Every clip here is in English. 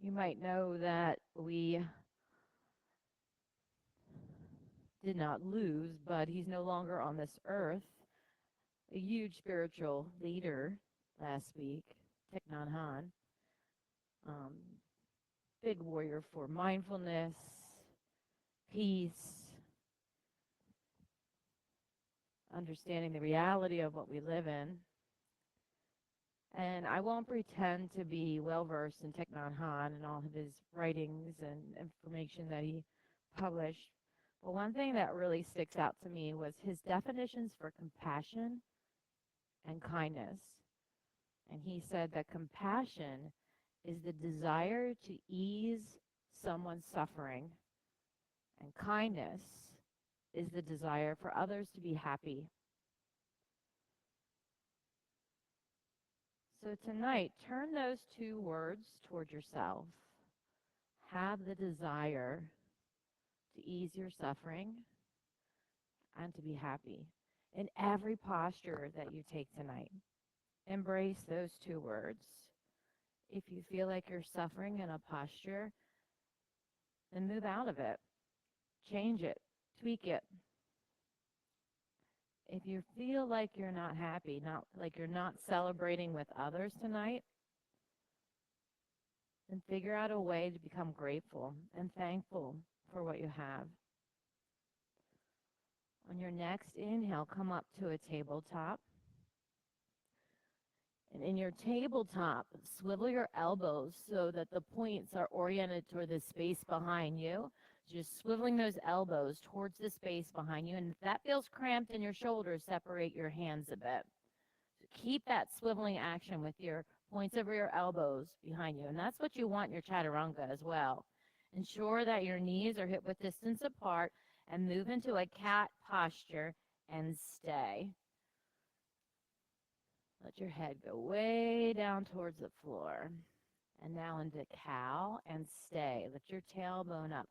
You might know that we did not lose, but he's no longer on this earth. A huge spiritual leader last week, Thich Nhat Hanh, um, big warrior for mindfulness, peace, understanding the reality of what we live in. And I won't pretend to be well versed in Thich Nhat Hanh and all of his writings and information that he published. But one thing that really sticks out to me was his definitions for compassion and kindness. And he said that compassion is the desire to ease someone's suffering, and kindness is the desire for others to be happy. So tonight, turn those two words toward yourself. Have the desire to ease your suffering and to be happy in every posture that you take tonight. Embrace those two words. If you feel like you're suffering in a posture, then move out of it. Change it. Tweak it. If you feel like you're not happy, not like you're not celebrating with others tonight, then figure out a way to become grateful and thankful for what you have. On your next inhale, come up to a tabletop. And in your tabletop, swivel your elbows so that the points are oriented toward the space behind you. Just swiveling those elbows towards the space behind you. And if that feels cramped in your shoulders, separate your hands a bit. So keep that swiveling action with your points of your elbows behind you. And that's what you want in your chaturanga as well. Ensure that your knees are hip width distance apart and move into a cat posture and stay. Let your head go way down towards the floor. And now into cow and stay. Lift your tailbone up.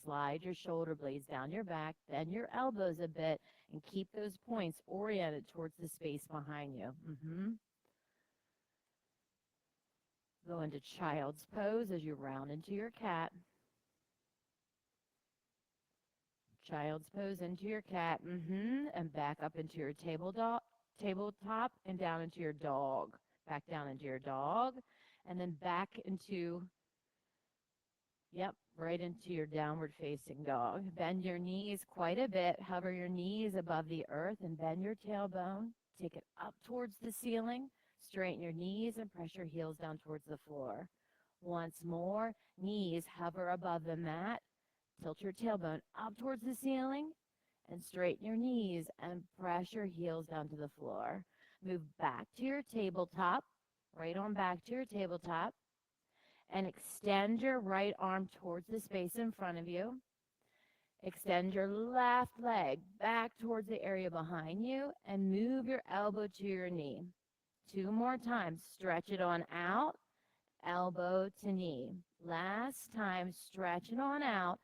Slide your shoulder blades down your back. Bend your elbows a bit and keep those points oriented towards the space behind you. Go into child's pose as you round into your cat. Child's pose into your cat. And back up into your tabletop and down into your dog. Back down into your dog. And then back into, right into your downward facing dog. Bend your knees quite a bit. Hover your knees above the earth and bend your tailbone. Take it up towards the ceiling. Straighten your knees and press your heels down towards the floor. Once more, knees hover above the mat. Tilt your tailbone up towards the ceiling and straighten your knees and press your heels down to the floor. Move back to your tabletop, right on back to your tabletop, and extend your right arm towards the space in front of you. Extend your left leg back towards the area behind you and move your elbow to your knee. 2 more times. Stretch it on out, elbow to knee. Last time, stretch it on out,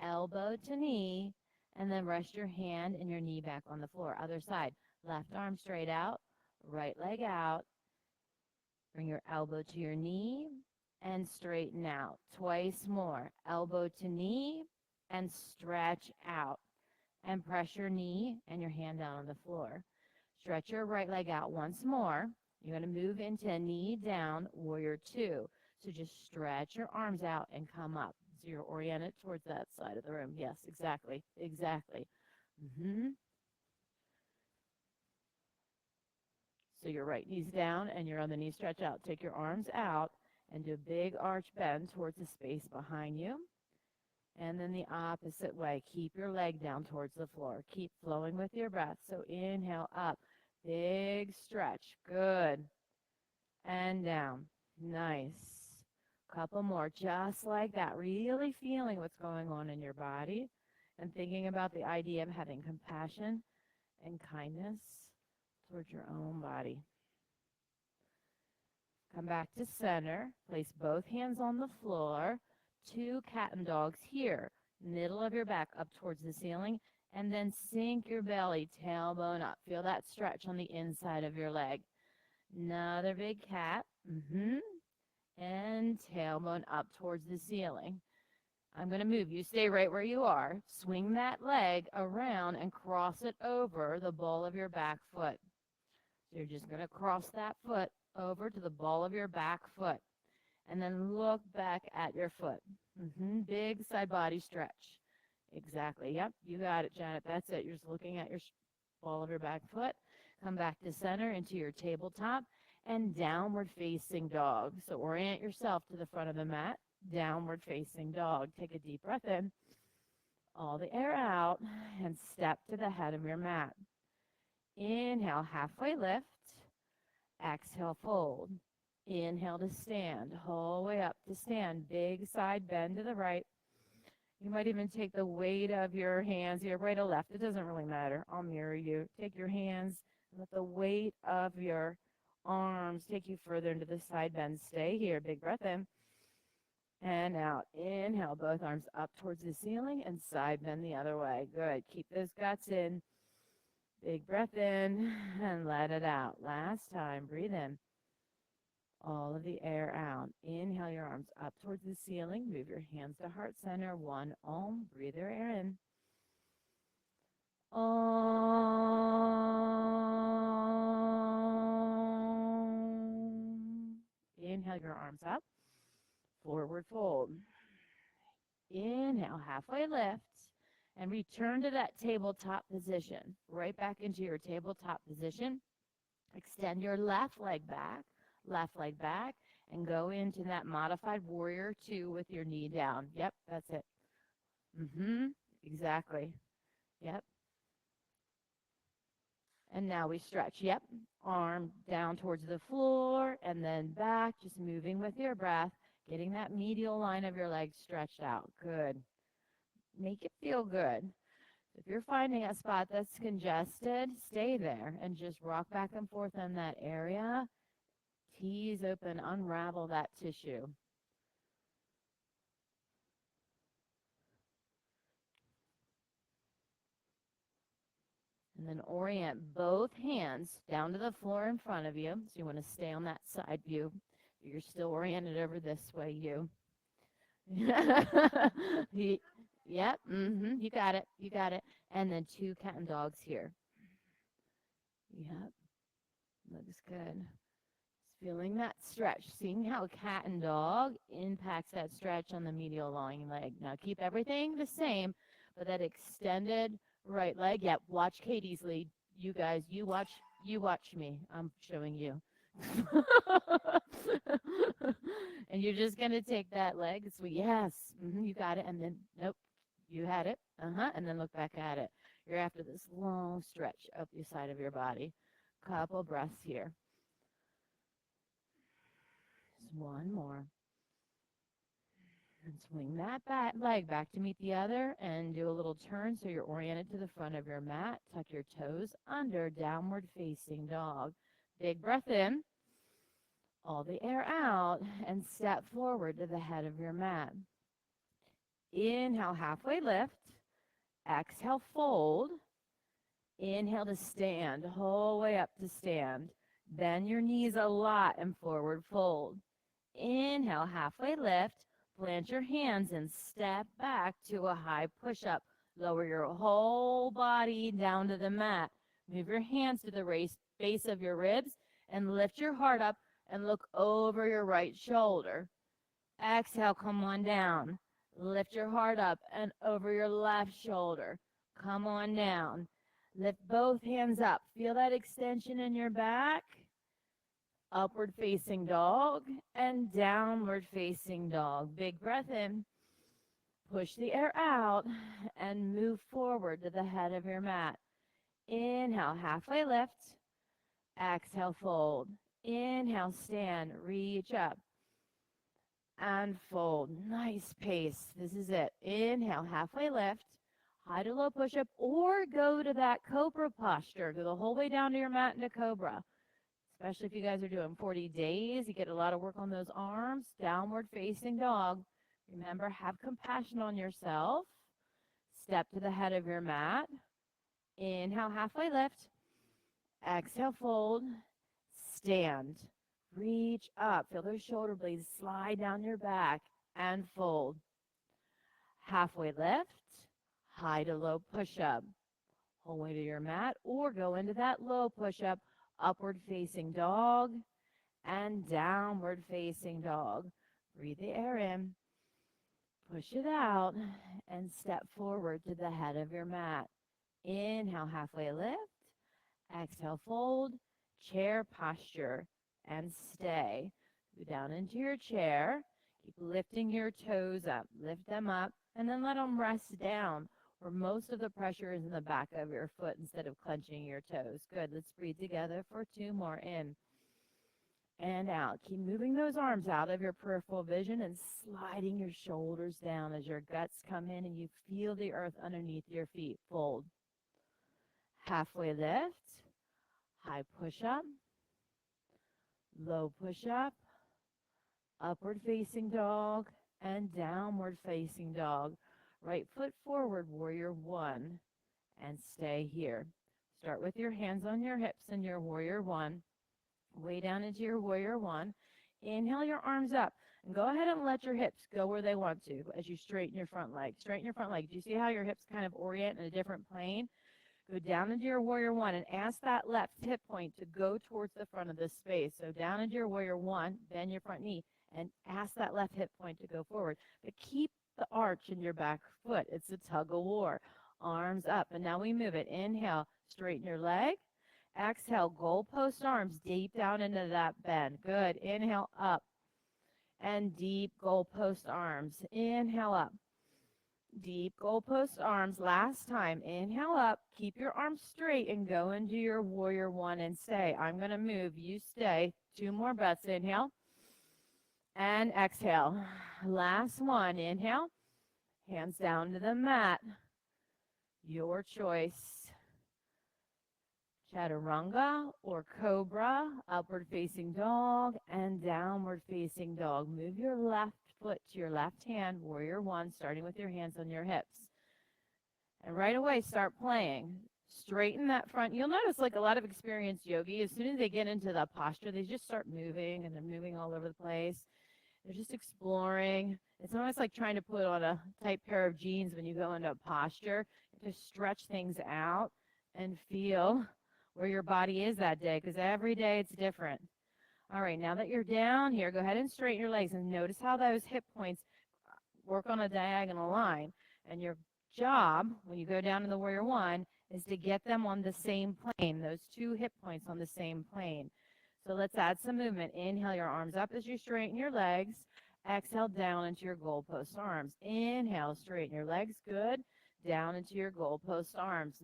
elbow to knee, and then rest your hand and your knee back on the floor. Other side. Left arm straight out, right leg out. Bring your elbow to your knee and straighten out. Twice more. Elbow to knee and stretch out. And press your knee and your hand down on the floor. Stretch your right leg out once more. You're going to move into a knee down, warrior 2. So just stretch your arms out and come up. So you're oriented towards that side of the room. Yes, exactly. So your right knee's down and your other knee stretch out. Take your arms out and do a big arch bend towards the space behind you. And then the opposite way. Keep your leg down towards the floor. Keep flowing with your breath. So inhale up. Big stretch. Good. And down. Nice. Couple more. Just like that. Really feeling what's going on in your body and thinking about the idea of having compassion and kindness towards your own body. Come back to center. Place both hands on the floor. 2 cat and dogs here. Middle of your back up towards the ceiling. And then sink your belly, tailbone up. Feel that stretch on the inside of your leg. Another big cat. and tailbone up towards the ceiling. I'm going to move. You stay right where you are. Swing that leg around and cross it over the ball of your back foot. So you're just going to cross that foot over to the ball of your back foot and then look back at your foot. Big side body stretch. Exactly. Yep, you got it, Janet. That's it. You're just looking at your ball of your back foot. Come back to center into your tabletop and downward facing dog. So orient yourself to the front of the mat. Downward facing dog. Take a deep breath in. All the air out and step to the head of your mat. Inhale, halfway lift. Exhale, fold. Inhale to stand. Whole way up to stand. Big side bend to the right. You might even take the weight of your hands, either right or left. It doesn't really matter. I'll mirror you. Take your hands and let the weight of your arms take you further into the side bend. Stay here. Big breath in and out. Inhale, both arms up towards the ceiling and side bend the other way. Good. Keep those guts in. Big breath in and let it out. Last time. Breathe in. All of the air out. Inhale your arms up towards the ceiling. Move your hands to heart center. One Om. Breathe your air in. Om. Inhale your arms up. Forward fold. Inhale, halfway lift. And return to that tabletop position. Right back into your tabletop position. Extend your left leg back, and go into that modified warrior 2 with your knee down. Yep, that's it. Exactly. Yep. And now we stretch. Yep. Arm down towards the floor and then back, just moving with your breath, getting that medial line of your legs stretched out. Good. Make it feel good. If you're finding a spot that's congested, stay there and just rock back and forth in that area. Tease open, unravel that tissue. And then orient both hands down to the floor in front of you. So you want to stay on that side view. You're still oriented over this way, you. Yep, you got it, you got it. And then 2 cat and dogs here. Yep, looks good. Just feeling that stretch, seeing how cat and dog impacts that stretch on the medial long leg. Now keep everything the same, but that extended right leg. Yep, watch Katie's lead. You guys, you watch me. I'm showing you. And you're just going to take that leg. So yes, you got it. And then, nope, you had it. And then look back at it. You're after this long stretch up the side of your body. Couple breaths here. Just one more. And swing that leg back to meet the other and do a little turn so you're oriented to the front of your mat. Tuck your toes under, downward facing dog. Big breath in. All the air out and step forward to the head of your mat. Inhale, halfway lift. Exhale, fold. Inhale to stand, whole way up to stand. Bend your knees a lot and forward fold. Inhale, halfway lift. Plant your hands and step back to a high push-up. Lower your whole body down to the mat. Move your hands to the base of your ribs and lift your heart up and look over your right shoulder. Exhale, come on down. Lift your heart up and over your left shoulder. Come on down. Lift both hands up. Feel that extension in your back. Upward facing dog and downward facing dog. Big breath in. Push the air out and move forward to the head of your mat. Inhale, halfway lift. Exhale, fold. Inhale, stand, reach up and fold. Nice pace. This is it. Inhale, halfway lift, high to low push-up, or go to that cobra posture. Go the whole way down to your mat into cobra. Especially if you guys are doing 40 days, you get a lot of work on those arms. Downward facing dog. Remember, have compassion on yourself. Step to the head of your mat. Inhale, halfway lift. Exhale, fold. Stand. Reach up. Feel those shoulder blades slide down your back and fold. Halfway lift, high to low push up. Whole way to your mat or go into that low push up, upward facing dog and downward facing dog. Breathe the air in, push it out, and step forward to the head of your mat. Inhale, halfway lift. Exhale, fold, chair posture, and stay. Go down into your chair. Keep lifting your toes up. Lift them up, and then let them rest down where most of the pressure is in the back of your foot instead of clenching your toes. Good. Let's breathe together for 2 more. In and out. Keep moving those arms out of your peripheral vision and sliding your shoulders down as your guts come in and you feel the earth underneath your feet. Fold. Halfway lift. High push up, low push up, upward facing dog, and downward facing dog. Right foot forward, warrior one, and stay here. Start with your hands on your hips in your warrior one. Way down into your warrior one. Inhale your arms up and go ahead and let your hips go where they want to as you straighten your front leg. Straighten your front leg. Do you see how your hips kind of orient in a different plane? Go down into your warrior one and ask that left hip point to go towards the front of this space. So down into your warrior one, bend your front knee, and ask that left hip point to go forward. But keep the arch in your back foot. It's a tug of war. Arms up. And now we move it. Inhale, straighten your leg. Exhale, goalpost arms deep down into that bend. Good. Inhale, up. And deep goalpost arms. Inhale, up. Deep goalpost arms. Last time. Inhale up. Keep your arms straight and go into your warrior one and stay. I'm going to move. You stay. 2 more breaths. Inhale. And exhale. Last one. Inhale. Hands down to the mat. Your choice. Chaturanga or cobra, upward facing dog, and downward facing dog. Move your left foot to your left hand, warrior one, starting with your hands on your hips. And right away, start playing. Straighten that front. You'll notice like a lot of experienced yogi, as soon as they get into the posture, they just start moving and they're moving all over the place. They're just exploring. It's almost like trying to put on a tight pair of jeans when you go into a posture. Just stretch things out and feel where your body is that day, because every day it's different. All right, now that you're down here, go ahead and straighten your legs and notice how those hip points work on a diagonal line. And your job, when you go down to the warrior one, is to get them on the same plane, those 2 hip points on the same plane. So let's add some movement. Inhale your arms up as you straighten your legs. Exhale down into your goalpost arms. Inhale, straighten your legs. Good. Down into your goalpost arms.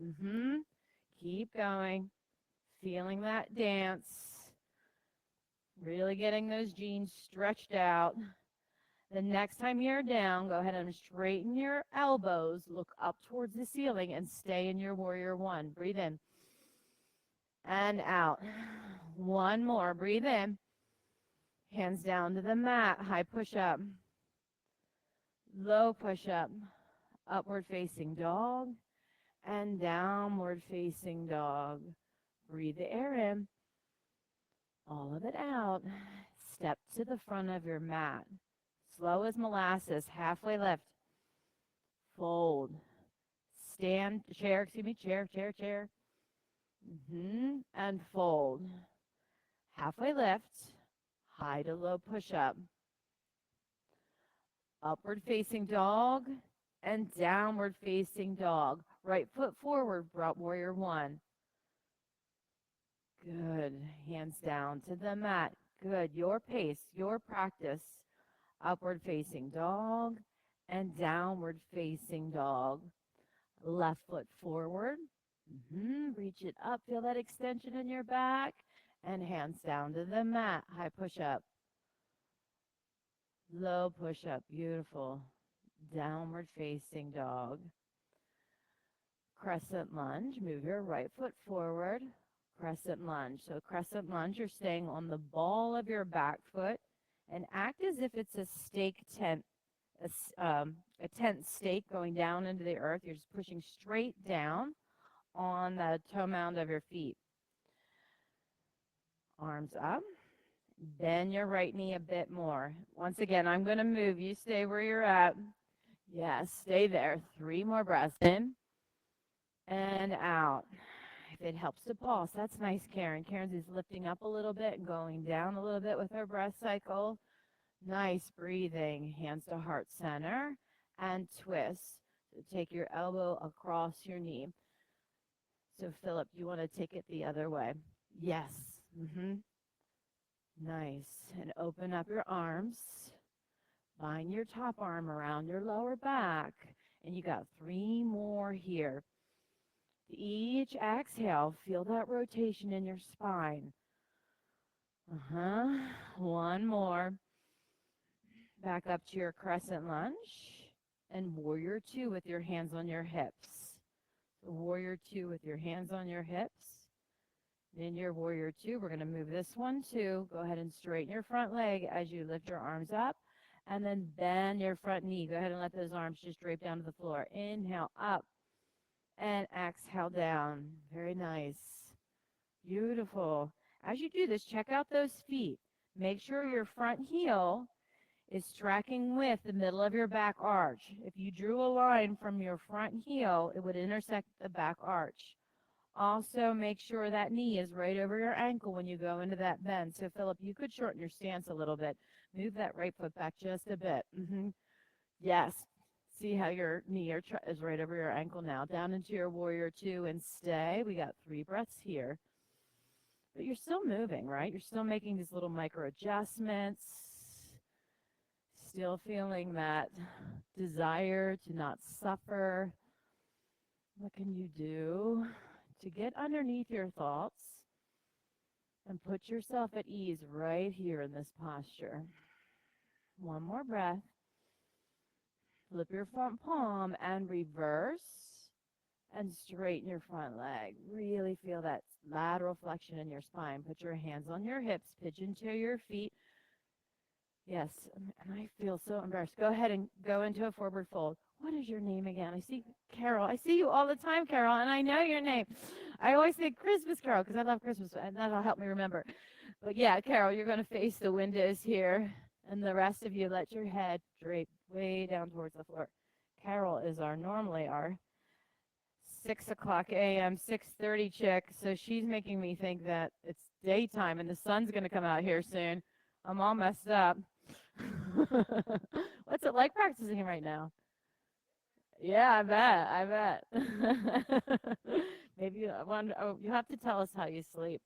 Keep going. Feeling that dance. Really getting those jeans stretched out. The next time you're down, go ahead and straighten your elbows. Look up towards the ceiling and stay in your warrior one. Breathe in and out. 1 more. Breathe in. Hands down to the mat. High push up. Low push up. Upward facing dog and downward facing dog. Breathe the air in. All of it out. Step to the front of your mat. Slow as molasses. Halfway lift. Fold. Stand. Chair. Chair. And fold. Halfway lift. High to low push up. Upward facing dog and downward facing dog. Right foot forward, warrior one. Good. Hands down to the mat. Good. Your pace, your practice. Upward facing dog and downward facing dog. Left foot forward. Reach it up. Feel that extension in your back. And hands down to the mat. High push up. Low push up. Beautiful. Downward facing dog. Crescent lunge. Move your right foot forward. Crescent lunge. So crescent lunge, you're staying on the ball of your back foot and act as if it's a stake tent, a tent stake going down into the earth. You're just pushing straight down on the toe mound of your feet. Arms up. Bend your right knee a bit more. Once again, I'm going to move. You stay where you're at. Yes, stay there. 3 more breaths in and out. If it helps to pulse, that's nice, Karen. Karen's is lifting up a little bit and going down a little bit with her breath cycle. Nice breathing. Hands to heart center and twist. So take your elbow across your knee. So, Philip, you want to take it the other way. Yes. Nice. And open up your arms. Bind your top arm around your lower back. And you got 3 more here. Each exhale, feel that rotation in your spine. One more. Back up to your crescent lunge. And warrior 2 with your hands on your hips. So warrior 2 with your hands on your hips. In your warrior 2, we're going to move this one too. Go ahead and straighten your front leg as you lift your arms up. And then bend your front knee. Go ahead and let those arms just drape down to the floor. Inhale up and exhale down. Very nice. Beautiful. As you do this, check out those feet. Make sure your front heel is tracking with the middle of your back arch. If you drew a line from your front heel, it would intersect the back arch. Also, make sure that knee is right over your ankle when you go into that bend. So, Philip, you could shorten your stance a little bit. Move that right foot back just a bit. Yes. See how your knee is right over your ankle now. Down into your warrior 2 and stay. We got 3 breaths here. But you're still moving, right? You're still making these little micro adjustments. Still feeling that desire to not suffer. What can you do to get underneath your thoughts and put yourself at ease right here in this posture? One more breath. Flip your front palm and reverse and straighten your front leg. Really feel that lateral flexion in your spine. Put your hands on your hips, pigeon toe your feet. Yes, and I feel so embarrassed. Go ahead and go into a forward fold. What is your name again? I see Carol. I see you all the time, Carol, and I know your name. I always say Christmas Carol because I love Christmas, and that'll help me remember. But yeah, Carol, you're going to face the windows here, and the rest of you let your head drape way down towards the floor. Carol is normally our 6 o'clock a.m., 6:30 chick, so she's making me think that it's daytime and the sun's going to come out here soon. I'm all messed up. What's it like practicing right now? Yeah, I bet. Maybe you have to tell us how you sleep.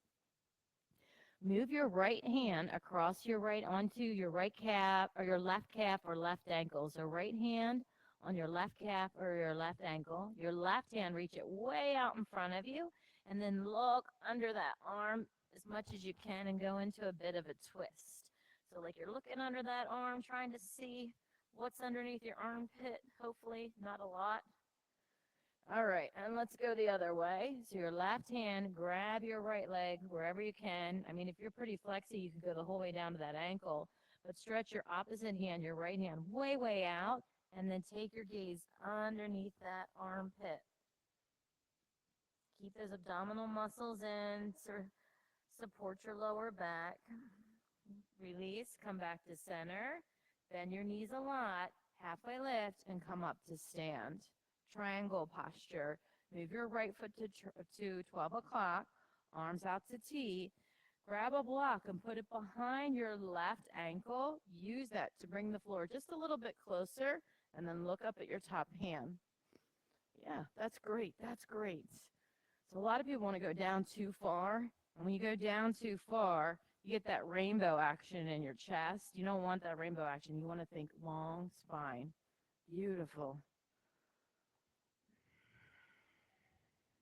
Move your right hand across your right onto your right calf or your left calf or left ankle. So right hand on your left calf or your left ankle. Your left hand, reach it way out in front of you, and then look under that arm as much as you can and go into a bit of a twist. So like you're looking under that arm, trying to see what's underneath your armpit, hopefully not a lot. All right, and let's go the other way. So your left hand, grab your right leg wherever you can. I mean, if you're pretty flexy, you can go the whole way down to that ankle. But stretch your opposite hand, your right hand, way, way out, and then take your gaze underneath that armpit. Keep those abdominal muscles in, support your lower back. Release, come back to center. Bend your knees a lot, halfway lift, and come up to stand. Triangle posture. Move your right foot to 12 o'clock, arms out to T. Grab a block and put it behind your left ankle. Use that to bring the floor just a little bit closer, and then look up at your top hand. Yeah, that's great. That's great. So a lot of people want to go down too far. And when you go down too far, you get that rainbow action in your chest. You don't want that rainbow action. You want to think long spine. Beautiful.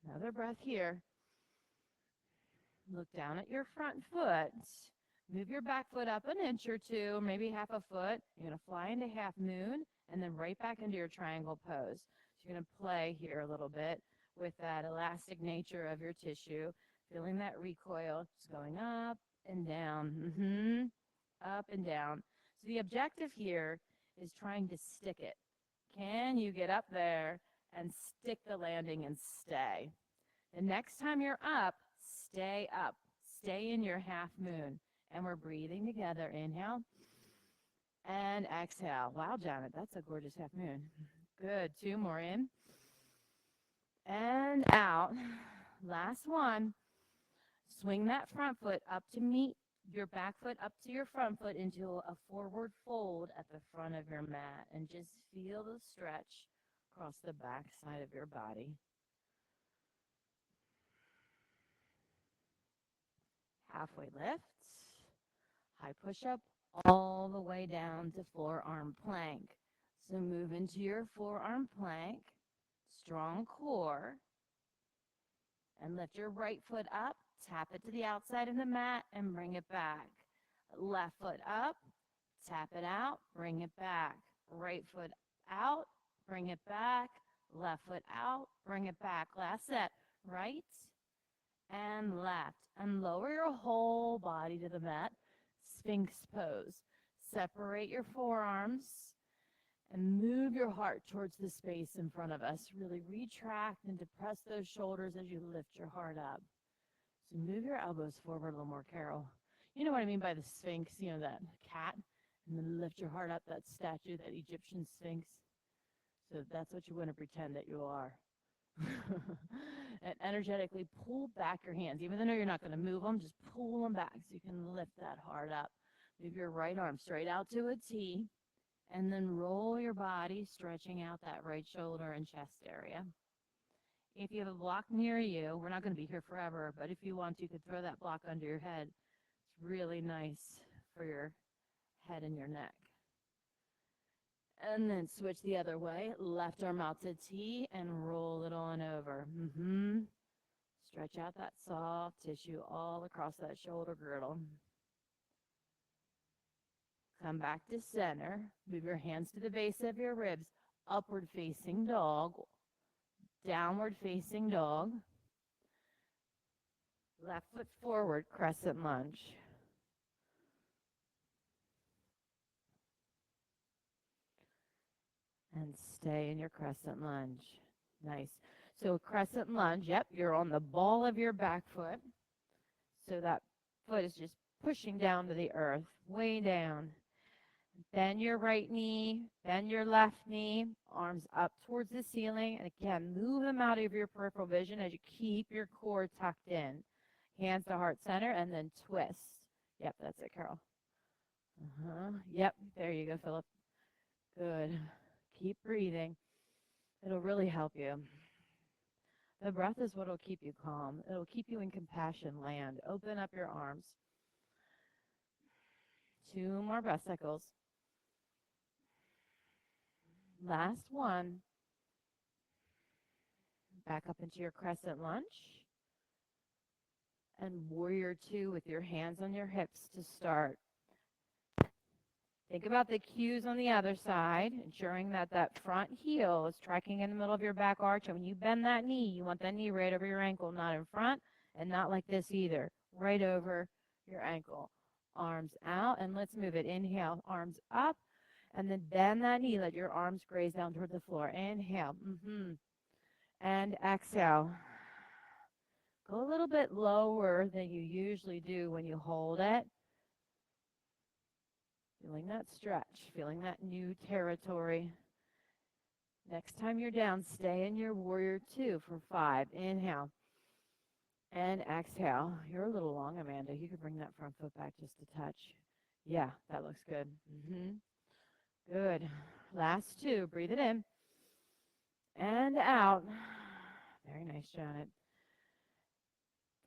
Another breath here. Look down at your front foot. Move your back foot up an inch or two, maybe half a foot. You're going to fly into half moon and then right back into your triangle pose. So you're going to play here a little bit with that elastic nature of your tissue, feeling that recoil, just going up and down, up and down. So the objective here is trying to stick it. Can you get up there and stick the landing and stay? The next time you're up, stay in your half moon. And we're breathing together. Inhale and exhale. Wow, Janet, that's a gorgeous half moon. Good. 2 more in and out. Last one. Swing that front foot up to meet your back foot up to your front foot into a forward fold at the front of your mat. And just feel the stretch across the back side of your body. Halfway lifts. High push-up all the way down to forearm plank. So move into your forearm plank, strong core, and lift your right foot up, tap it to the outside of the mat, and bring it back. Left foot up, tap it out, bring it back. Right foot out, bring it back. Left foot out, bring it back. Last set, right and left. And lower your whole body to the mat. Sphinx pose. Separate your forearms and move your heart towards the space in front of us. Really retract and depress those shoulders as you lift your heart up. So move your elbows forward a little more, Carol. You know what I mean by the Sphinx, you know, that cat? And then lift your heart up, that statue, that Egyptian Sphinx. So that's what you want to pretend that you are. And energetically pull back your hands. Even though you're not going to move them, just pull them back so you can lift that heart up. Move your right arm straight out to a T, and then roll your body, stretching out that right shoulder and chest area. If you have a block near you, we're not going to be here forever, but if you want, you could throw that block under your head. It's really nice for your head and your neck. And then switch the other way. Left arm out to T and roll it on over. Stretch out that soft tissue all across that shoulder girdle. Come back to center. Move your hands to the base of your ribs. Upward facing dog. Downward facing dog. Left foot forward, crescent lunge. And stay in your crescent lunge. Nice. So crescent lunge, yep, you're on the ball of your back foot. So that foot is just pushing down to the earth, way down. Bend your right knee, bend your left knee, arms up towards the ceiling. And again, move them out of your peripheral vision as you keep your core tucked in. Hands to heart center and then twist. Yep, that's it, Carol. Yep, there you go, Philip. Good. Keep breathing. It'll really help you. The breath is what will keep you calm. It'll keep you in compassion land. Open up your arms. 2 more breath cycles. Last one. Back up into your crescent lunge. And warrior 2 with your hands on your hips to start. Think about the cues on the other side, ensuring that that front heel is tracking in the middle of your back arch. And when you bend that knee, you want that knee right over your ankle, not in front and not like this either. Right over your ankle. Arms out, and let's move it. Inhale, arms up, and then bend that knee. Let your arms graze down toward the floor. Inhale. And exhale. Go a little bit lower than you usually do when you hold it. Feeling that stretch, feeling that new territory. Next time you're down, stay in your warrior 2 for 5. Inhale and exhale. You're a little long, Amanda. You could bring that front foot back just a touch. Yeah, that looks good. Good. Last 2. Breathe it in and out. Very nice, Janet.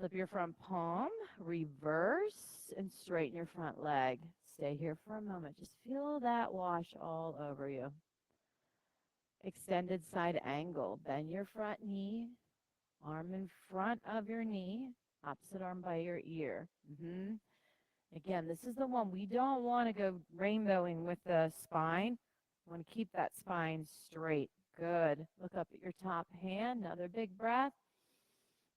Flip your front palm, reverse, and straighten your front leg. Stay here for a moment. Just feel that wash all over you. Extended side angle. Bend your front knee, arm in front of your knee, opposite arm by your ear. Again, this is the one. We don't want to go rainbowing with the spine. We want to keep that spine straight. Good. Look up at your top hand. Another big breath.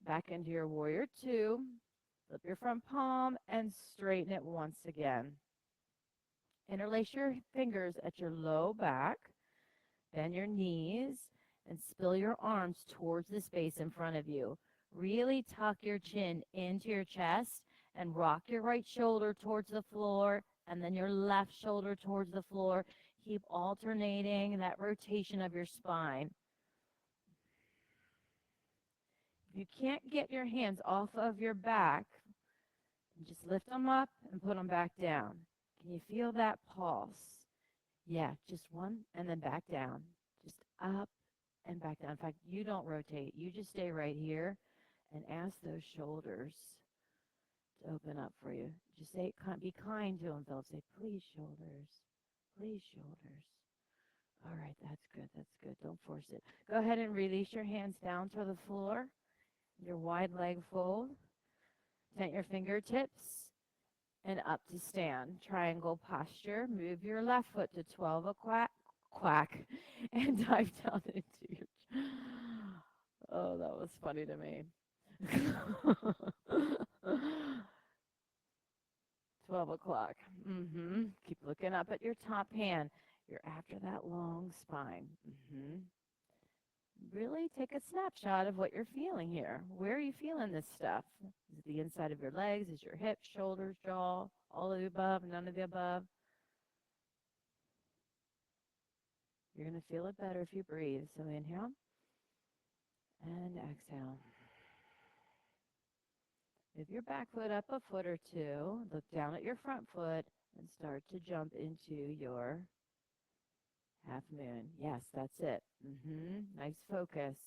Back into your warrior 2. Flip your front palm and straighten it once again. Interlace your fingers at your low back. Bend your knees and spill your arms towards the space in front of you. Really tuck your chin into your chest and rock your right shoulder towards the floor and then your left shoulder towards the floor. Keep alternating that rotation of your spine. If you can't get your hands off of your back, just lift them up and put them back down. Can you feel that pulse? Yeah, just one and then back down. Just up and back down. In fact, you don't rotate. You just stay right here and ask those shoulders to open up for you. Just say, be kind to them, Philip. Say, please, shoulders. Please, shoulders. All right, that's good. That's good. Don't force it. Go ahead and release your hands down to the floor. Your wide leg fold. Tent your fingertips and up to stand. Triangle posture. Move your left foot to 12 o'clock. Quack. And dive down into your. Oh, that was funny to me. 12 o'clock. Keep looking up at your top hand. You're after that long spine. Really take a snapshot of what you're feeling here. Where are you feeling this stuff? Is it the inside of your legs? Is your hips, shoulders, jaw, all of the above, none of the above? You're going to feel it better if you breathe. So inhale and exhale. Move your back foot up a foot or two. Look down at your front foot and start to jump into your half moon. Yes, that's it. Nice focus.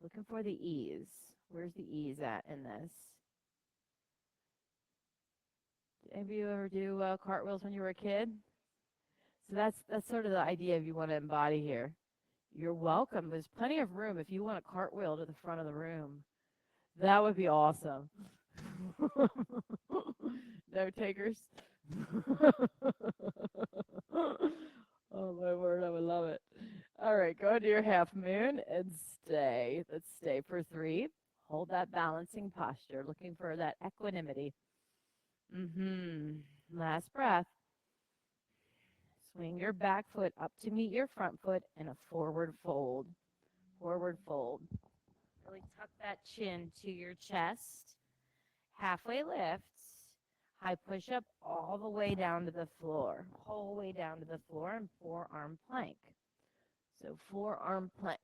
Looking for the ease. Where's the ease at in this? Did you ever do cartwheels when you were a kid? So that's sort of the idea you want to embody here. You're welcome. There's plenty of room if you want a cartwheel to the front of the room. That would be awesome. No takers? Oh, my word, I would love it. All right, go into your half moon and stay. Let's stay for 3. Hold that balancing posture, looking for that equanimity. Last breath. Swing your back foot up to meet your front foot in a forward fold. Forward fold. Really tuck that chin to your chest. Halfway lifts. High push-up all the way down to the floor. Whole way down to the floor and forearm plank. So forearm plank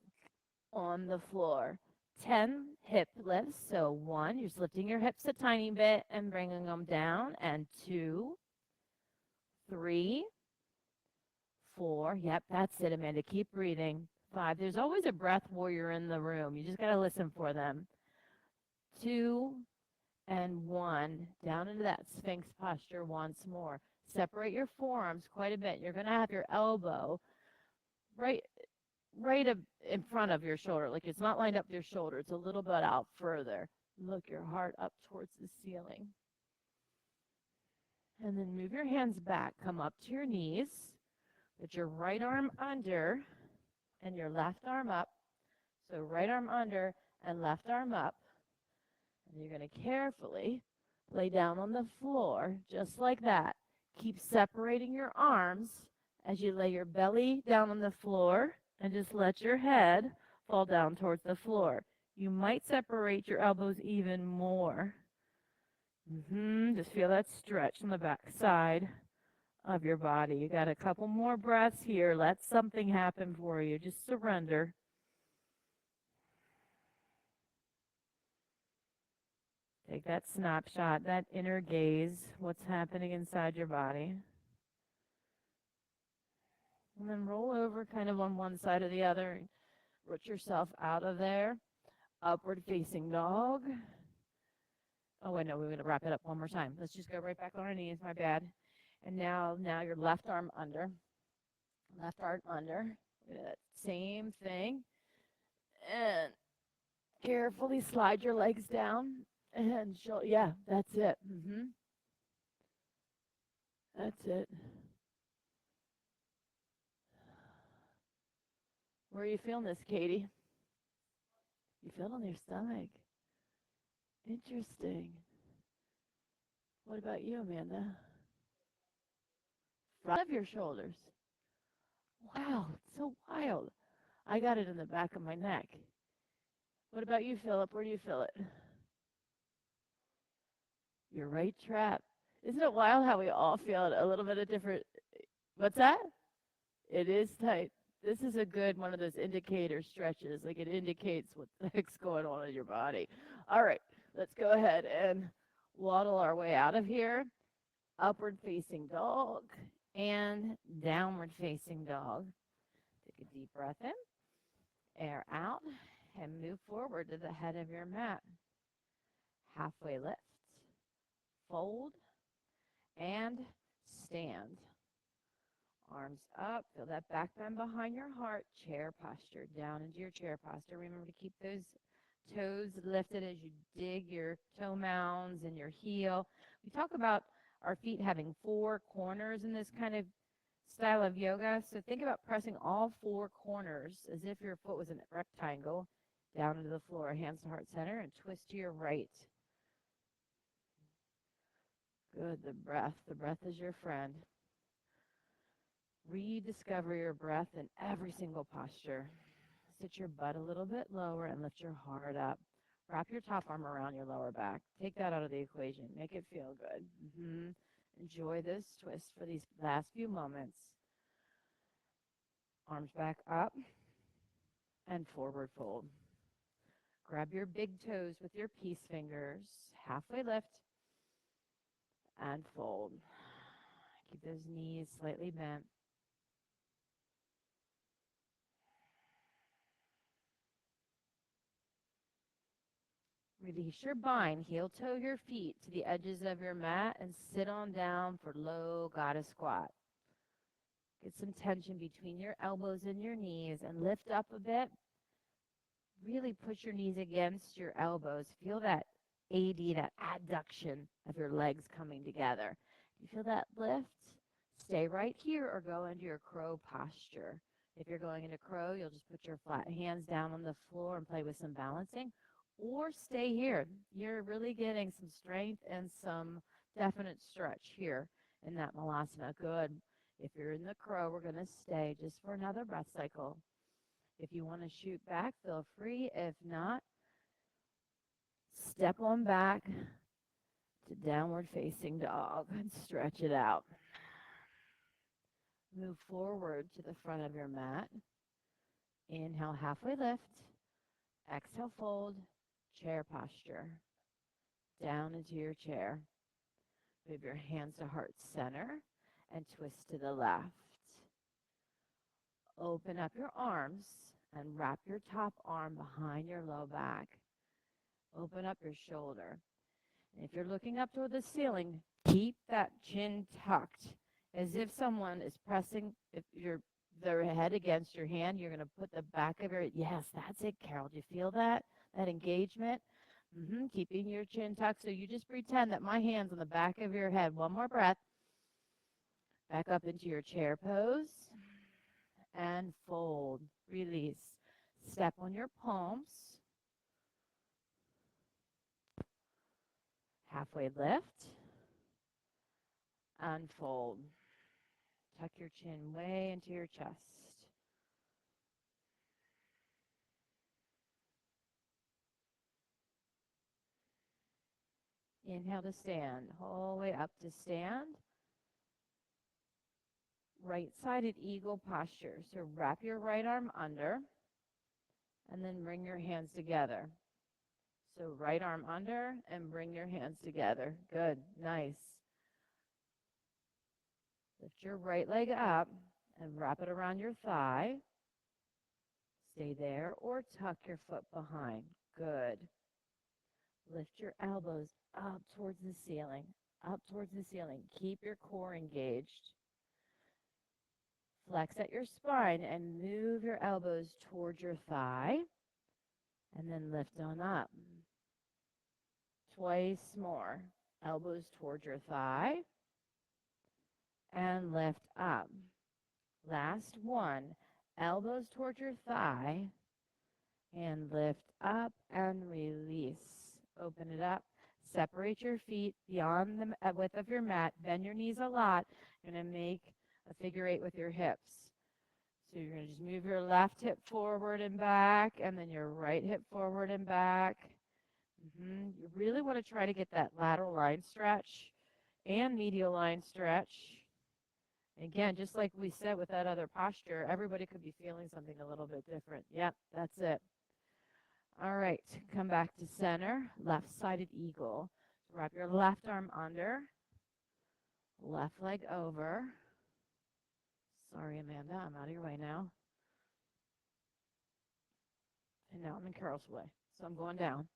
on the floor. 10 hip lifts. So 1, you're just lifting your hips a tiny bit and bringing them down. And 2, 3, 4. Yep, that's it, Amanda. Keep breathing. 5. There's always a breath warrior in the room. You just got to listen for them. 2 and 1. Down into that Sphinx posture once more. Separate your forearms quite a bit. You're going to have your elbow right in front of your shoulder. Like it's not lined up with your shoulder. It's a little bit out further. Look your heart up towards the ceiling. And then move your hands back. Come up to your knees. Put your right arm under and your left arm up. So right arm under and left arm up. And you're going to carefully lay down on the floor just like that. Keep separating your arms as you lay your belly down on the floor and just let your head fall down towards the floor. You might separate your elbows even more. Just feel that stretch on the back side of your body. You got a couple more breaths here. Let something happen for you. Just surrender. Take that snapshot, that inner gaze, what's happening inside your body. And then roll over kind of on one side or the other. Root yourself out of there. Upward facing dog. Oh, wait, no, we're going to wrap it up one more time. Let's just go right back on our knees. My bad. And now your left arm under. Left arm under. That same thing. And carefully slide your legs down. And yeah, that's it. That's it. Where are you feeling this, Katie? You feel it on your stomach. Interesting. What about you, Amanda? Front of your shoulders. Wow, it's so wild. I got it in the back of my neck. What about you, Philip? Where do you feel it? Your right trap. Isn't it wild how we all feel a little bit of different? What's that? It is tight. This is a good one of those indicator stretches. Like it indicates what the heck's going on in your body. All right, let's go ahead and waddle our way out of here. Upward facing dog and downward facing dog. Take a deep breath in, air out, and move forward to the head of your mat. Halfway lift, fold, and stand. Arms up, feel that back bend behind your heart. Chair posture, down into your chair posture. Remember to keep those toes lifted as you dig your toe mounds and your heel. We talk about our feet having four corners in this kind of style of yoga. So think about pressing all four corners as if your foot was a rectangle down into the floor, hands to heart center, and twist to your right. Good, the breath. The breath is your friend. Rediscover your breath in every single posture. Sit your butt a little bit lower and lift your heart up. Wrap your top arm around your lower back. Take that out of the equation. Make it feel good. Enjoy this twist for these last few moments. Arms back up and forward fold. Grab your big toes with your peace fingers. Halfway lift and fold. Keep those knees slightly bent. Release your bind, heel toe your feet to the edges of your mat and sit on down for low goddess squat. Get some tension between your elbows and your knees and lift up a bit. Really push your knees against your elbows. Feel that that adduction of your legs coming together. You feel that lift? Stay right here or go into your crow posture. If you're going into crow, you'll just put your flat hands down on the floor and play with some balancing, or stay here. You're really getting some strength and some definite stretch here in that malasana. Good. If you're in the crow, we're going to stay just for another breath cycle. If you want to shoot back, feel free. If not, step on back to downward facing dog and stretch it out. Move forward to the front of your mat. Inhale, halfway lift. Exhale, fold. Chair posture. Down into your chair. Move your hands to heart center and twist to the left. Open up your arms and wrap your top arm behind your low back. Open up your shoulder. And if you're looking up toward the ceiling, keep that chin tucked as if someone is pressing their head against your hand. You're going to put the back of your, yes, that's it, Carol. Do you feel that? That engagement? Keeping your chin tucked. So you just pretend that my hand's on the back of your head. One more breath. Back up into your chair pose. And fold. Release. Step on your palms. Halfway lift. Unfold. Tuck your chin way into your chest. Inhale to stand. Whole way up to stand. Right-sided eagle posture. So wrap your right arm under and then bring your hands together. So right arm under and bring your hands together. Good. Nice. Lift your right leg up and wrap it around your thigh. Stay there or tuck your foot behind. Good. Lift your elbows up towards the ceiling. Up towards the ceiling. Keep your core engaged. Flex at your spine and move your elbows towards your thigh. And then lift on up. Twice more. Elbows towards your thigh. And lift up. Last one. Elbows towards your thigh. And lift up and release. Open it up. Separate your feet beyond the width of your mat. Bend your knees a lot. You're going to make a figure eight with your hips. So you're going to just move your left hip forward and back, and then your right hip forward and back. You really want to try to get that lateral line stretch and medial line stretch. Again, just like we said with that other posture, everybody could be feeling something a little bit different. Yep, that's it. All right, come back to center, left-sided eagle. Wrap your left arm under, left leg over. Sorry, Amanda, I'm out of your way now. And now I'm in Carol's way, so I'm going down.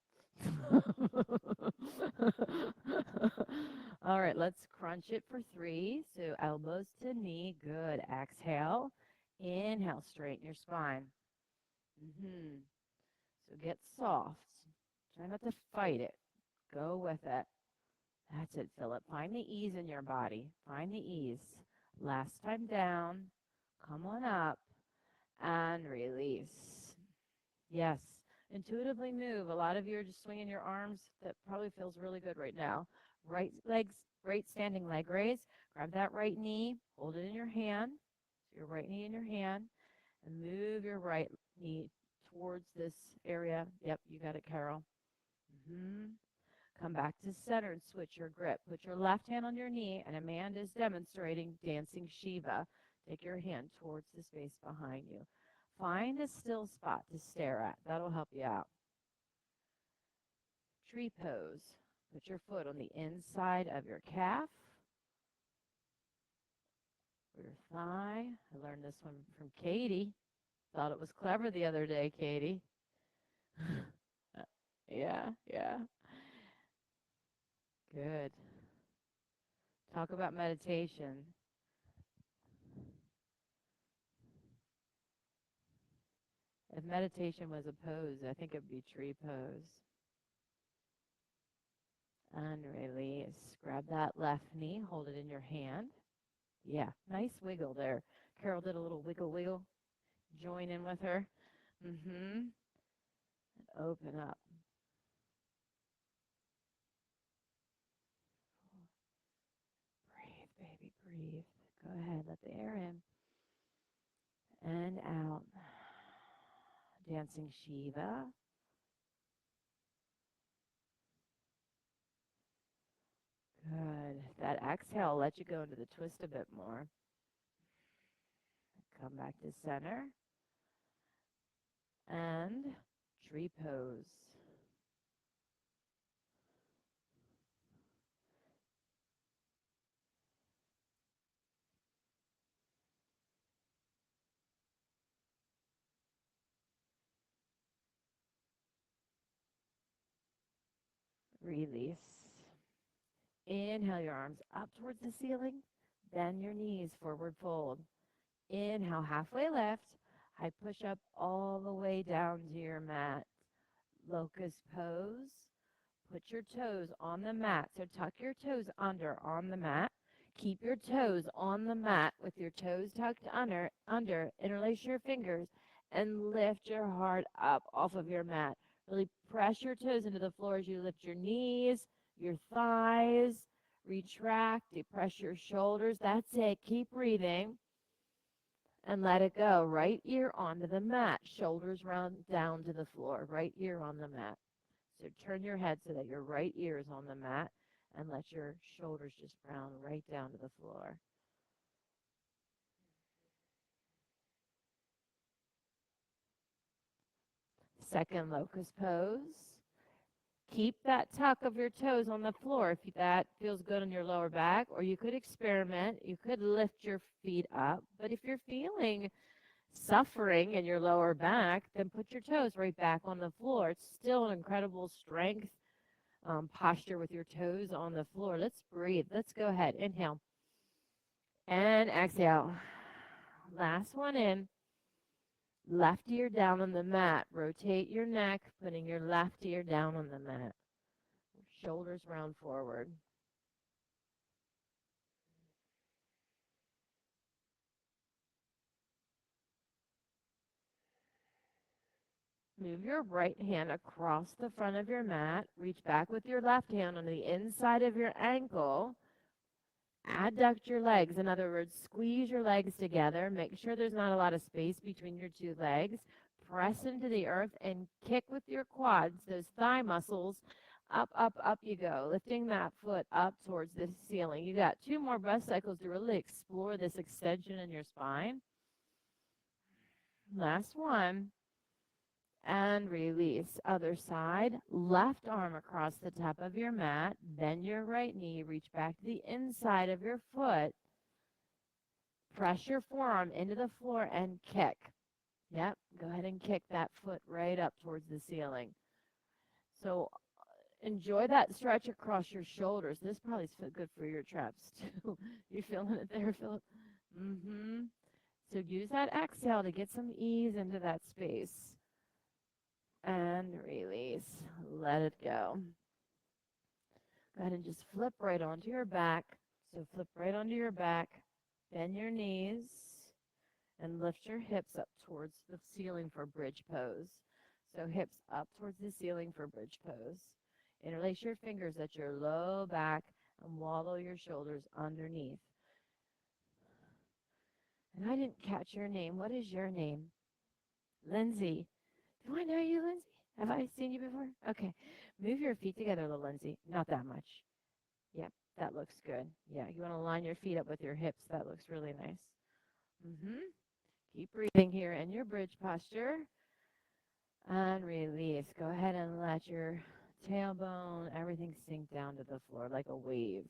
All right, let's crunch it for 3. So elbows to knee, good. Exhale, inhale, straighten your spine. So get soft. Try not to fight it. Go with it. That's it, Philip. Find the ease in your body. Find the ease. Last time down. Come on up and release. Yes. Intuitively move. A lot of you are just swinging your arms. That probably feels really good right now. Right standing leg raise. Grab that right knee. Hold it in your hand. So your right knee in your hand. And move your right knee towards this area. Yep, you got it, Carol. Come back to center and switch your grip. Put your left hand on your knee, and Amanda's demonstrating dancing Shiva. Take your hand towards the space behind you. Find a still spot to stare at. That'll help you out. Tree pose. Put your foot on the inside of your calf or your thigh. I learned this one from Katie. Thought it was clever the other day, Katie. Yeah, yeah. Good. Talk about meditation. If meditation was a pose, I think it'd be tree pose. And release. Grab that left knee, hold it in your hand. Yeah, nice wiggle there. Carol did a little wiggle wiggle. Join in with her. And open up. Breathe, baby, breathe. Go ahead, let the air in and out. Dancing Shiva. Good. That exhale, let you go into the twist a bit more. Come back to center. And tree pose. Release. Inhale your arms up towards the ceiling. Bend your knees, forward fold. Inhale, halfway lift. High push up all the way down to your mat. Locust pose. Put your toes on the mat. So tuck your toes under on the mat. Keep your toes on the mat with your toes tucked under. Interlace your fingers and lift your heart up off of your mat. Really press your toes into the floor as you lift your knees, your thighs. Retract, depress your shoulders. That's it. Keep breathing and let it go. Right ear onto the mat. Shoulders round down to the floor. Right ear on the mat. So turn your head so that your right ear is on the mat and let your shoulders just round right down to the floor. Second locust pose. Keep that tuck of your toes on the floor if that feels good on your lower back, or you could experiment. You could lift your feet up. But if you're feeling suffering in your lower back, then put your toes right back on the floor. It's still an incredible strength posture with your toes on the floor. Let's breathe. Let's go ahead. Inhale and exhale. Last one in. Left ear down on the mat. Rotate your neck, putting your left ear down on the mat. Shoulders round forward. Move your right hand across the front of your mat. Reach back with your left hand on the inside of your ankle. Adduct your legs. In other words, squeeze your legs together. Make sure there's not a lot of space between your two legs. press into the earth and kick with your quads, those thigh muscles. Up, up, up you go, lifting that foot up towards the ceiling. You got 2 more breath cycles to really explore this extension in your spine. Last one. And release. Other side. Left arm across the top of your mat. Bend your right knee. Reach back to the inside of your foot. Press your forearm into the floor and kick. Yep, go ahead and kick that foot right up towards the ceiling. So enjoy that stretch across your shoulders. This probably is good for your traps too. You feeling it there, Philip? Mm-hmm. So use that exhale to get some ease into that space. And release. Let it go. Go ahead and just flip right onto your back. So flip right onto your back. Bend your knees and lift your hips up towards the ceiling for bridge pose. So hips up towards the ceiling for bridge pose. Interlace your fingers at your low back and waddle your shoulders underneath. And I didn't catch your name. What is your name? Lindsay. Do I know you, Lindsay? Have I seen you before? Okay. Move your feet together, little Lindsay. Not that much. Yep, that looks good. Yeah, you want to line your feet up with your hips. That looks really nice. Keep breathing here in your bridge posture. And release. Go ahead and let your tailbone, everything sink down to the floor like a wave.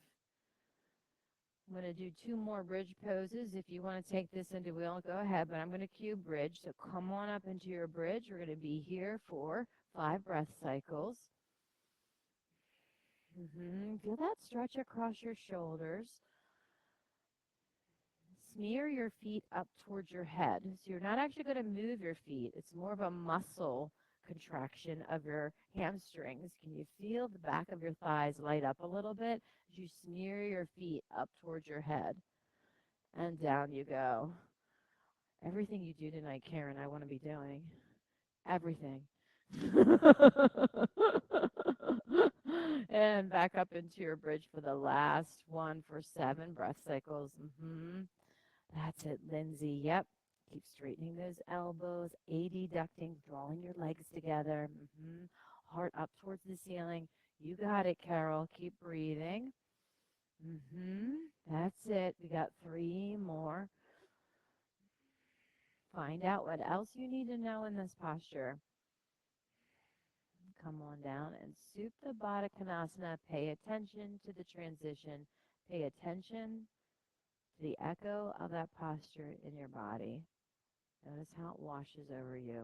I'm going to do 2 more bridge poses. If you want to take this into wheel, go ahead, but I'm going to cue bridge. So come on up into your bridge. We're going to be here for 5 breath cycles. Feel that stretch across your shoulders. Smear your feet up towards your head. So you're not actually going to move your feet. It's more of a muscle contraction of your hamstrings. Can you feel the back of your thighs light up a little bit as you smear your feet up towards your head? And down you go. Everything you do tonight, Karen, I want to be doing. Everything. And back up into your bridge for the last one for 7 breath cycles. That's it, Lindsay. Yep. Keep straightening those elbows, adducting, drawing your legs together. Heart up towards the ceiling. You got it, Carol. Keep breathing. That's it. We got 3 more. Find out what else you need to know in this posture. Come on down and Supta Baddha Konasana. Pay attention to the transition. Pay attention to the echo of that posture in your body. Notice how it washes over you.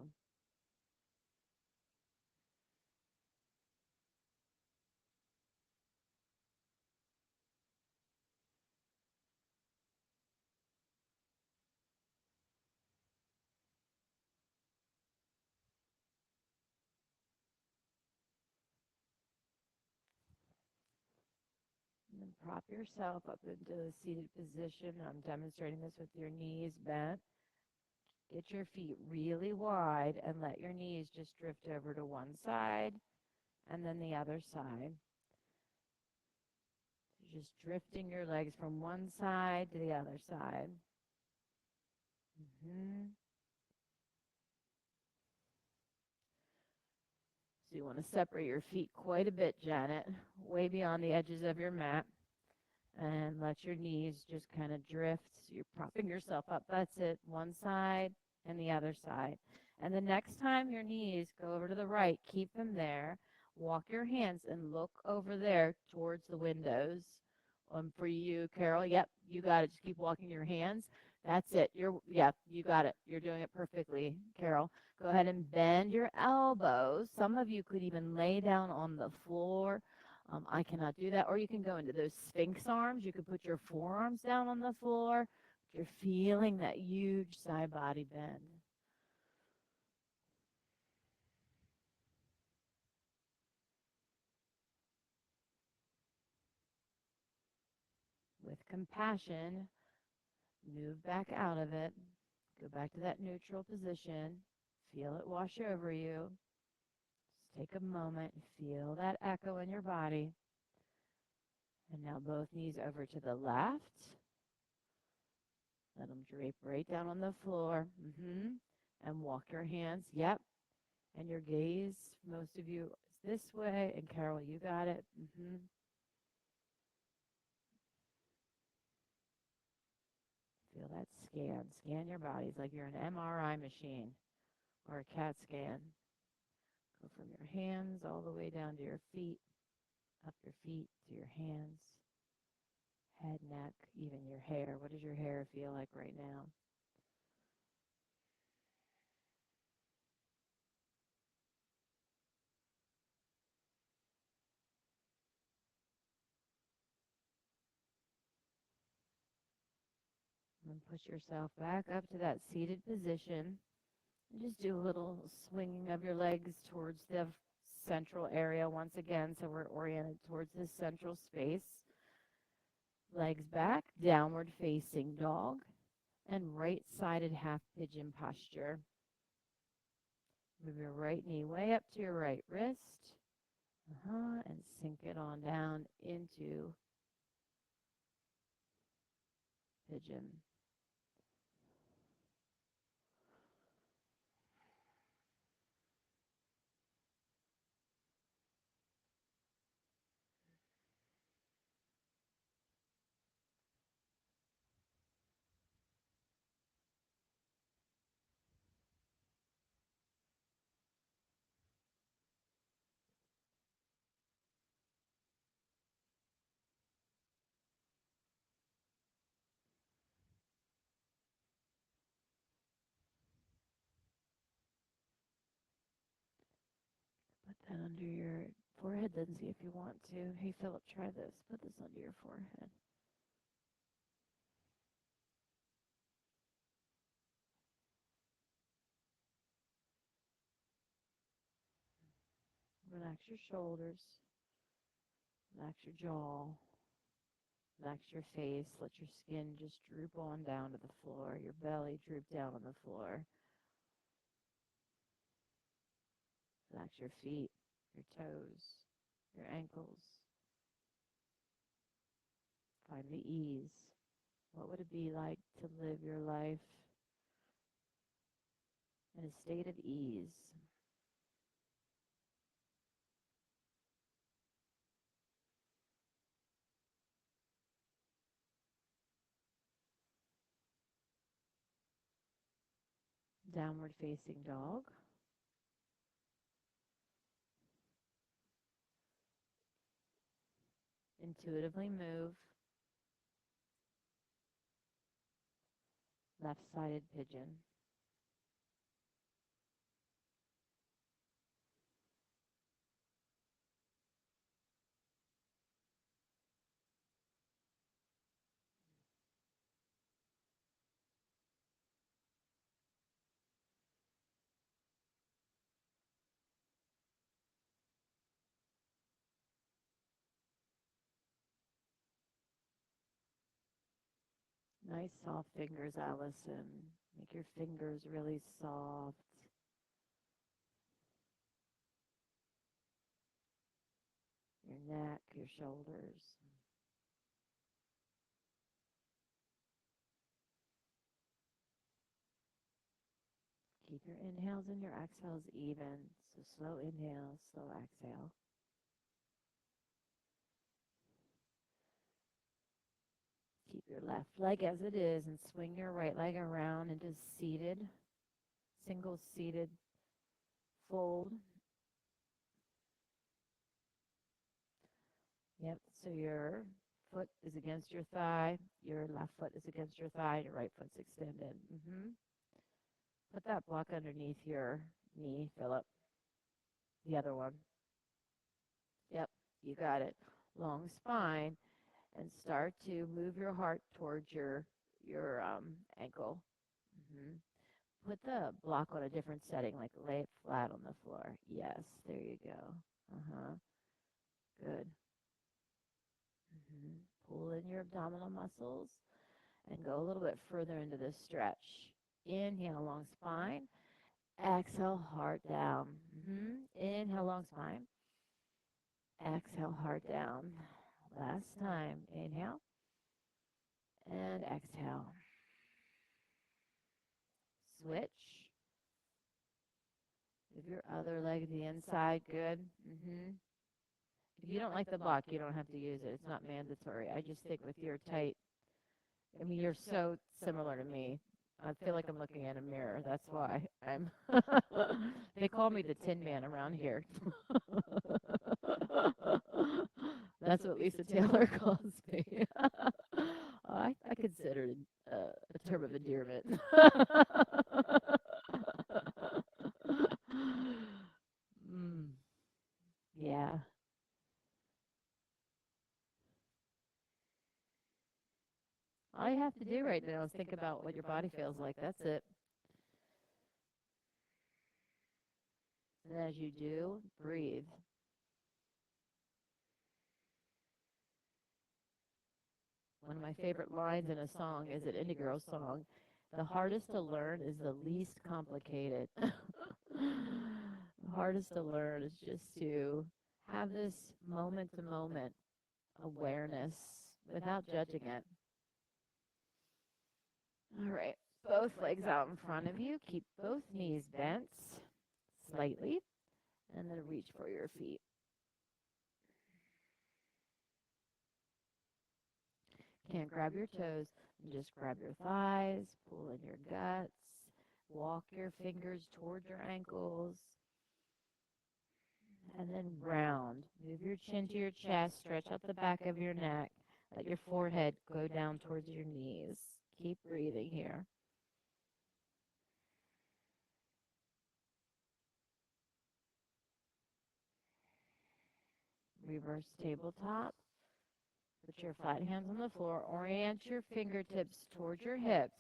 And then prop yourself up into a seated position. I'm demonstrating this with your knees bent. Get your feet really wide and let your knees just drift over to one side and then the other side. Just drifting your legs from one side to the other side. So you want to separate your feet quite a bit, Janet, way beyond the edges of your mat. And let your knees just kind of drift. So you're propping yourself up. That's it. One side and the other side. And the next time your knees go over to the right, keep them there. Walk your hands and look over there towards the windows. For you, Carol, yep, you got it. Just keep walking your hands. That's it. You got it. You're doing it perfectly, Carol. Go ahead and bend your elbows. Some of you could even lay down on the floor. I cannot do that. Or you can go into those sphinx arms. You could put your forearms down on the floor. You're feeling that huge side body bend. With compassion, move back out of it. Go back to that neutral position. Feel it wash over you. Just take a moment and feel that echo in your body. And now both knees over to the left. Let them drape right down on the floor. And walk your hands, yep, and your gaze, most of you, is this way. And Carol, you got it. Feel that scan. Scan your bodies like you're an MRI machine or a CAT scan. Go from your hands all the way down to your feet, up your feet to your hands, head, neck, even your hair. What does your hair feel like right now? And push yourself back up to that seated position. And just do a little swinging of your legs towards the central area once again. So we're oriented towards this central space. Legs back, downward facing dog, and right sided half pigeon posture. Move your right knee way up to your right wrist. And sink it on down into pigeon. Put that under your forehead, then see if you want to. Hey, Philip, try this. Put this under your forehead. Relax your shoulders. Relax your jaw. Relax your face. Let your skin just droop on down to the floor. Your belly droop down on the floor. Relax your feet, your toes, your ankles. Find the ease. What would it be like to live your life in a state of ease? Downward facing dog. Intuitively move. Left-sided pigeon. Nice soft fingers, Allison. Make your fingers really soft. Your neck, your shoulders. Keep your inhales and your exhales even. So slow inhale, slow exhale. Keep your left leg as it is and swing your right leg around into seated, single seated fold. Yep, so your foot is against your thigh, your left foot is against your thigh, your right foot's extended. Put that block underneath your knee, Philip. The other one. Yep, you got it. Long spine, and start to move your heart towards your ankle. hmm Put the block on a different setting, like lay it flat on the floor. Yes, there you go. Good. Pull in your abdominal muscles and go a little bit further into this stretch. Inhale, long spine. Exhale, heart down. Inhale, long spine. Exhale, heart down. Last time. Inhale and exhale. Switch. your other leg to the inside. Good. If you don't like the block, you don't have to use it. It's not mandatory. I just think with your tight, I mean, you're so similar to me. I feel like I'm looking at a mirror. That's why I'm. They call me the Tin Man around here. That's what Lisa Taylor calls me. I consider it a term of endearment. mm, yeah. All you have to do right now is think about what your body feels like. That's it. And as you do, breathe. One of my favorite lines in a song is an indie girl song. The hardest to learn is the least complicated. The hardest to learn is just to have this moment to moment awareness without judging it. All right, both legs out in front of you. Keep both knees bent slightly, and then reach for your feet. Can't grab your toes, just grab your thighs, pull in your guts, walk your fingers towards your ankles, and then round. Move your chin to your chest, stretch out the back of your neck, let your forehead go down towards your knees. Keep breathing here. Reverse tabletop. Put your flat hands on the floor. Orient your fingertips towards your hips.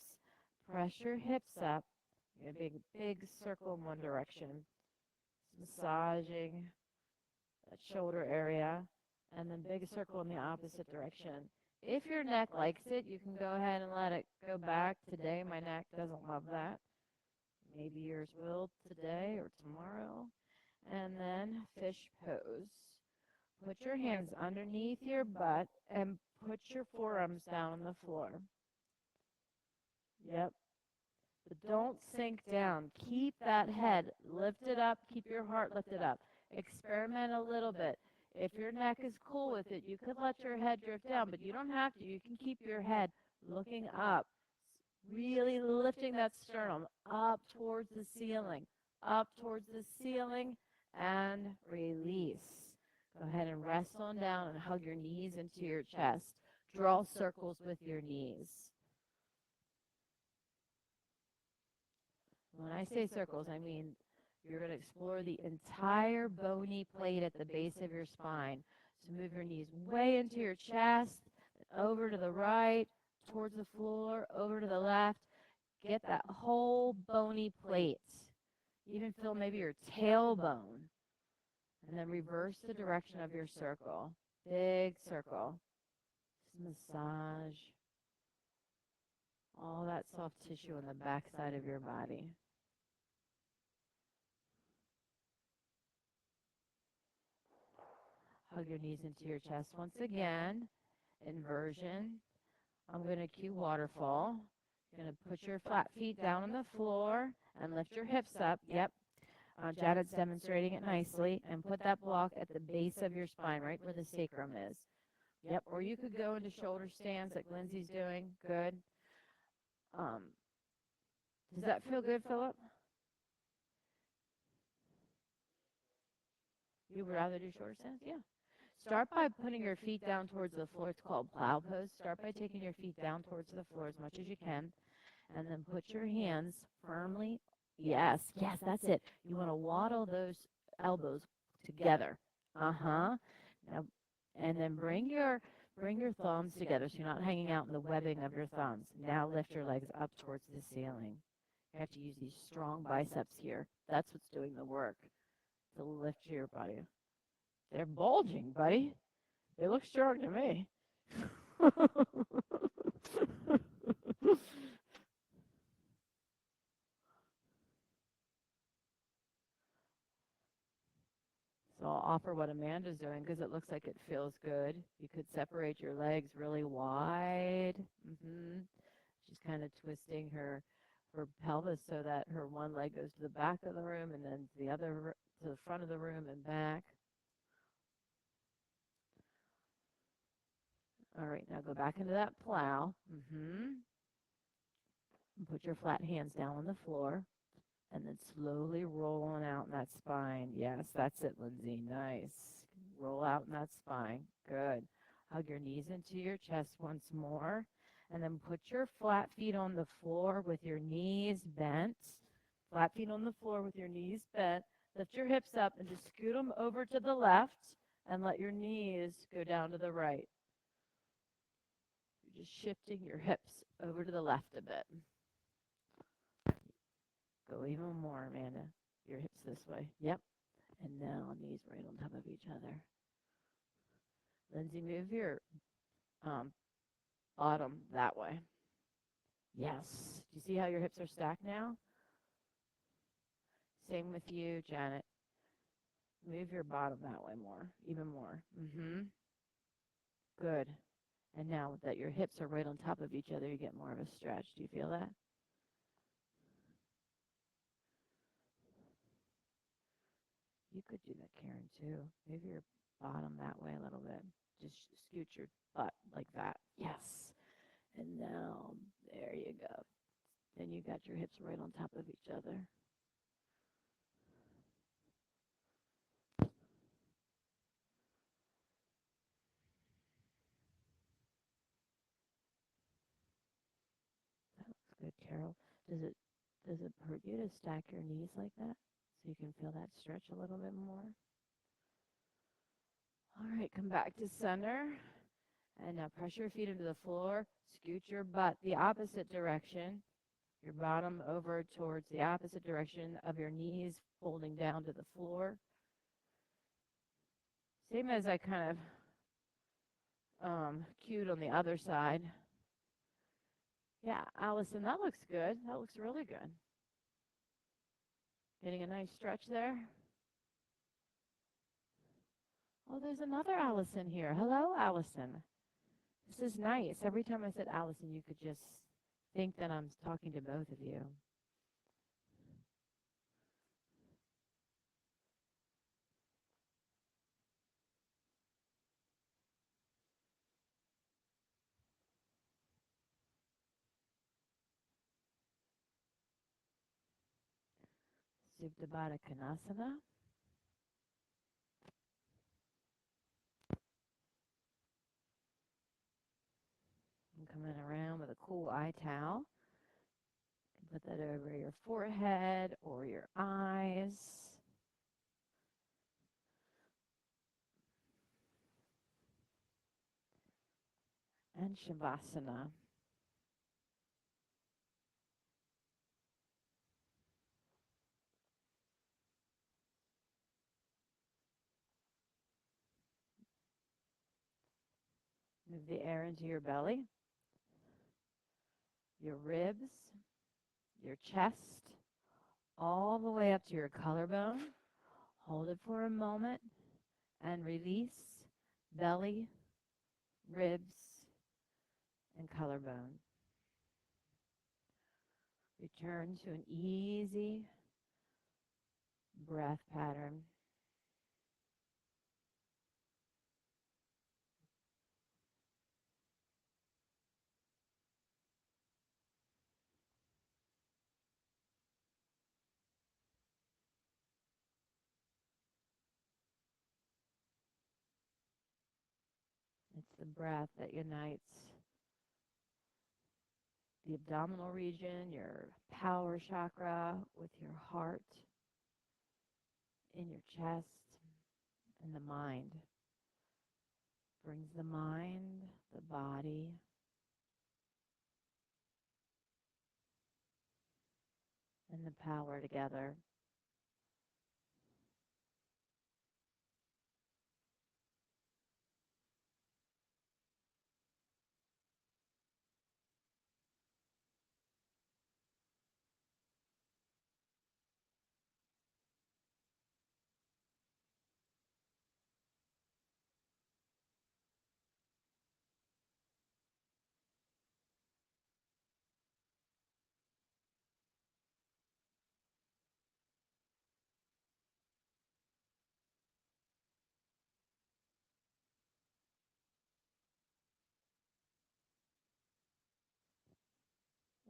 Press your hips up. A big circle in one direction. Massaging that shoulder area. And then big circle in the opposite direction. If your neck likes it, you can go ahead and let it go back. Today, my neck doesn't love that. Maybe yours will today or tomorrow. And then fish pose. Put your hands underneath your butt and put your forearms down on the floor. Yep. But don't sink down. Keep that head lifted up. Keep your heart lifted up. Experiment a little bit. If your neck is cool with it, you could let your head drift down, but you don't have to. You can keep your head looking up, really lifting that sternum up towards the ceiling, up towards the ceiling, and release. Go ahead and rest on down and hug your knees into your chest. Draw circles with your knees. When I say circles, I mean you're going to explore the entire bony plate at the base of your spine. So move your knees way into your chest, over to the right, towards the floor, over to the left. Get that whole bony plate. Even feel maybe your tailbone. And then reverse the direction of your circle. Big circle. Just massage all that soft tissue on the back side of your body. Hug your knees into your chest once again. Inversion. I'm going to cue waterfall. You're going to put your flat feet down on the floor and lift your hips up. Yep. Janet's demonstrating it nicely. And put that block at the base of your spine, right where the sacrum is. Yep. Or you could go into shoulder stance like Lindsay's doing. Good. Does that feel good, Philip? You would rather do shoulder stance? Yeah. Start by putting your feet down towards the floor. It's called plow pose. Start by taking your feet down towards the floor as much as you can. And then put your hands firmly. Yes, that's it. You want to waddle those elbows together. Uh-huh. Now, and then bring your thumbs together so you're not hanging out in the webbing of your thumbs. Now lift your legs up towards the ceiling. You have to use these strong biceps here. That's what's doing the work to lift your body. They're bulging, buddy. They look strong to me. So I'll offer what Amanda's doing because it looks like it feels good. You could separate your legs really wide. She's kind of twisting her her pelvis so that her one leg goes to the back of the room and then to the other to the front of the room and back. All right, now go back into that plow. Put your flat hands down on the floor and then slowly roll on out in that spine. Yes, that's it, Lindsay. Nice. Roll out in that spine. Good. Hug your knees into your chest once more. And then put your flat feet on the floor with your knees bent. Flat feet on the floor with your knees bent. Lift your hips up and just scoot them over to the left and let your knees go down to the right. You're just shifting your hips over to the left a bit. Go even more, Amanda. Your hips this way. Yep. And now knees right on top of each other. Lindsay, move your um, bottom that way. Yes. Do you see how your hips are stacked now? Same with you, Janet. Move your bottom that way more, even more. Good. And now that your hips are right on top of each other, you get more of a stretch. Do you feel that? You could do that, Karen, too. Move your bottom that way a little bit. Just scoot your butt like that. Yes. And now, there you go. Then you got your hips right on top of each other. That looks good, Carol. Does it hurt you to stack your knees like that so you can feel that stretch a little bit more? All right, come back to center. And now press your feet into the floor. Scoot your butt the opposite direction. Your bottom over towards the opposite direction of your knees, folding down to the floor. Same as I kind of cued on the other side. Yeah, Allison, that looks good. That looks really good. Getting a nice stretch there. Oh, there's another Allison here. Hello, Allison. This is nice. Every time I said Allison, you could just think that I'm talking to both of you. Supta Baddha Konasana. I'm coming around with a cool eye towel. Put that over your forehead or your eyes. And Shavasana. Move the air into your belly, your ribs, your chest, all the way up to your collarbone. Hold it for a moment and release belly, ribs, and collarbone. Return to an easy breath pattern. It's the breath that unites the abdominal region, your power chakra, with your heart, in your chest, and the mind. Brings the mind, the body, and the power together.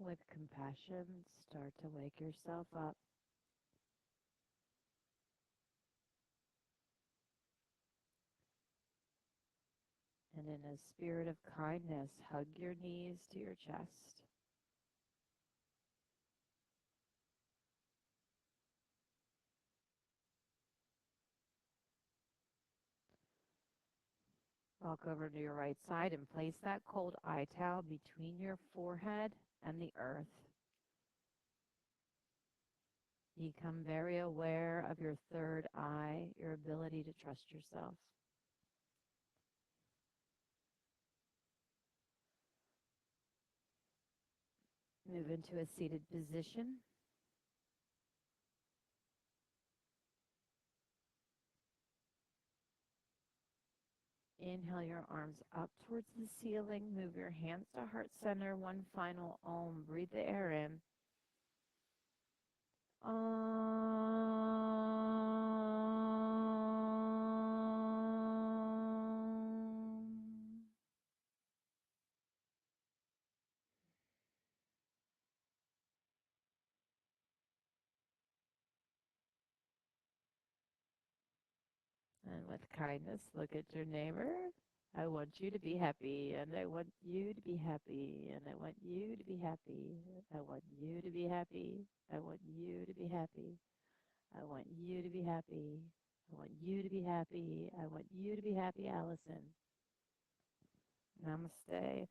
With compassion, start to wake yourself up. And in a spirit of kindness, hug your knees to your chest. Walk over to your right side and place that cold eye towel between your forehead and the earth. Become very aware of your third eye, your ability to trust yourself. Move into a seated position. Inhale your arms up towards the ceiling. Move your hands to heart center. One final Om. Breathe the air in. Om. And with kindness, look at your neighbor. I want you to be happy, and I want you to be happy, and I want you to be happy. I want you to be happy. I want you to be happy. I want you to be happy. I want you to be happy. I want you to be happy, Allison. Namaste.